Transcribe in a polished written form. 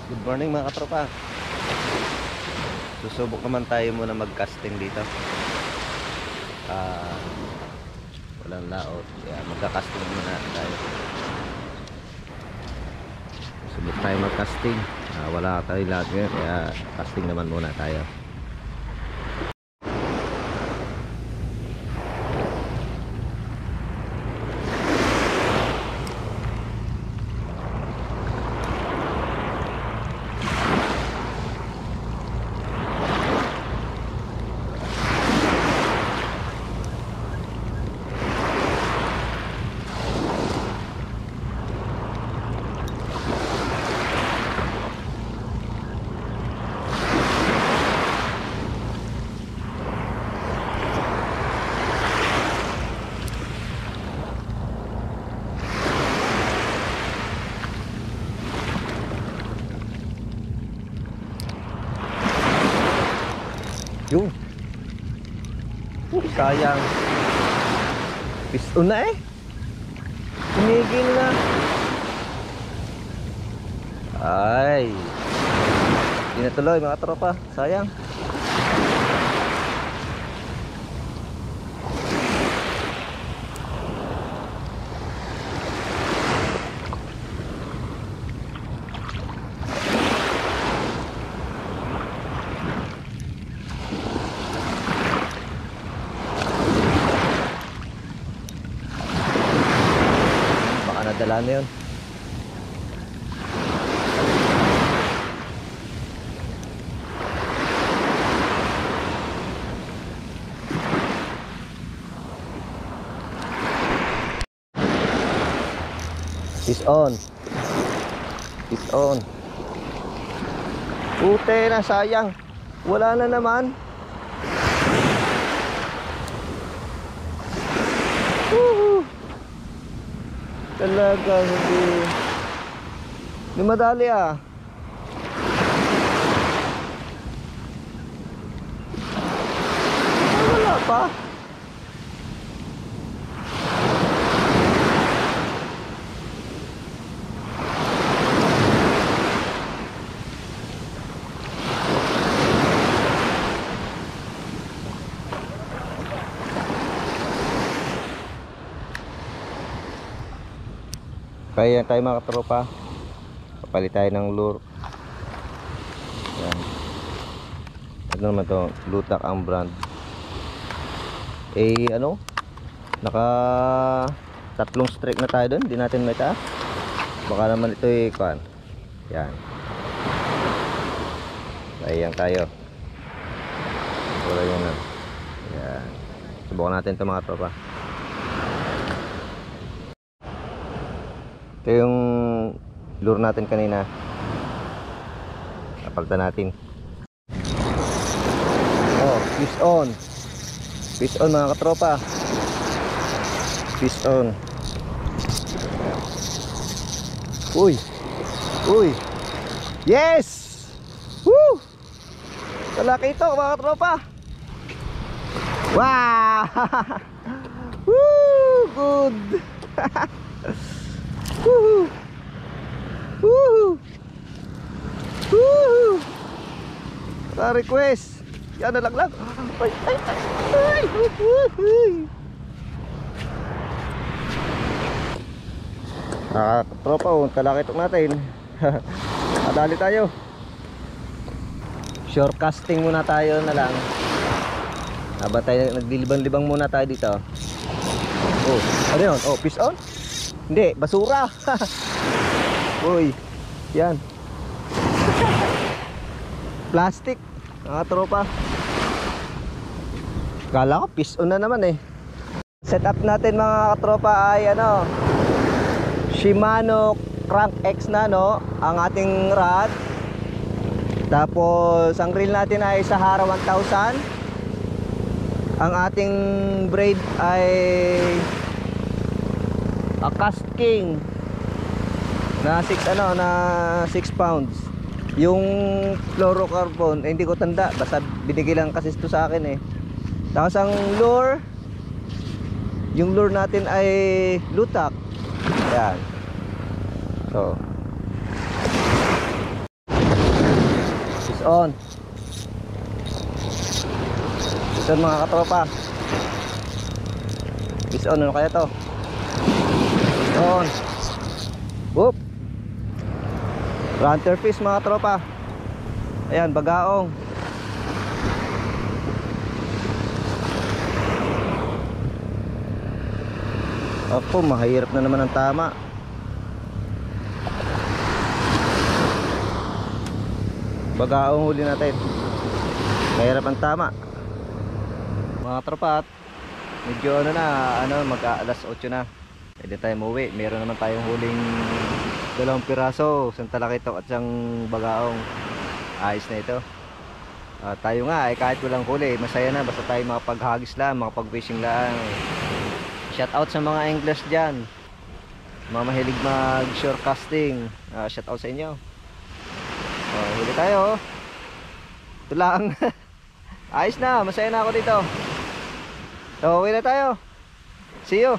Good morning mga katropa. Susubok naman tayo muna mag-casting dito. Walang laot. Kaya magka-casting muna tayo. Susubok tayo mag-casting. Wala tayo lahat ngayon. Kaya casting naman muna tayo. Yung sayang. Piston na eh. Tumigil na. Ay, hindi na tuloy mga tropa. Sayang. Nadala na yun. Fish on. Fish on. Pute na, sayang. Wala na naman. Talaga hindi madali ah. Wala pa. Kaya tayo mga katropa, papalit tayo ng lure. Yan. Ano naman to? Lutak ang brand. Ano? Naka tatlong strike na tayo doon. Hindi natin may taas. Baka naman ito kuan. Yan. Kaya tayo. Wala yun na. Yan. Subukan natin ito mga katropa. Ito yung lure natin kanina. Napalitan natin. Oh, fish on. Fish on mga katropa. Fish on. Uy. Uy. Yes! Woo! Talaki ito mga katropa. Wow! Woo! Good! Woohoo! Woohoo! Woohoo! Request. Yan na lang. Ay, ay, ay, ay. Tropa, kalakitok natin. Adali tayo. Short casting muna tayo na lang. Habang tayo naglilibang-libang muna tayo dito. Oh, ano yun? Oh, fish on? Hindi, basura. Uy, yan. Plastic, mga tropa. Kala ko fish on na naman eh. Setup natin mga katropa ay ano, Shimano Crank X na no, ang ating rod. Tapos ang reel natin ay Sahara 1000. Ang ating braid ay Cast King na 6 pounds. Yung fluorocarbon hindi ko tanda, basta binigay lang kasi ito sa akin eh. Tapos ang lure, yung lure natin ay lutak. Ayan. So on. Fish on mga katropa. Fish on, ano kaya to? Fish on. Whoop. Runter fish mga tropa. Ayan, bagaong. Ako, mahirap na naman ang tama. Bagaong huli natin. Mahirap ang tama. Mga tropa, medyo mag-aalas 8 na. Pwede tayo umuwi. Meron naman tayong huling 2 piraso, isang talakito at isang bagaong. Ayos na ito. Tayo nga kahit walang huli, masaya na basta tayo makapaghagis lang, makapag-fishing lang. Shout out sa mga anglers dyan, mga mahilig mag shore casting. Shout out sa inyo. Huli tayo. Ito lang. Ayos na, masaya na ako dito. So, uwi na tayo. See you.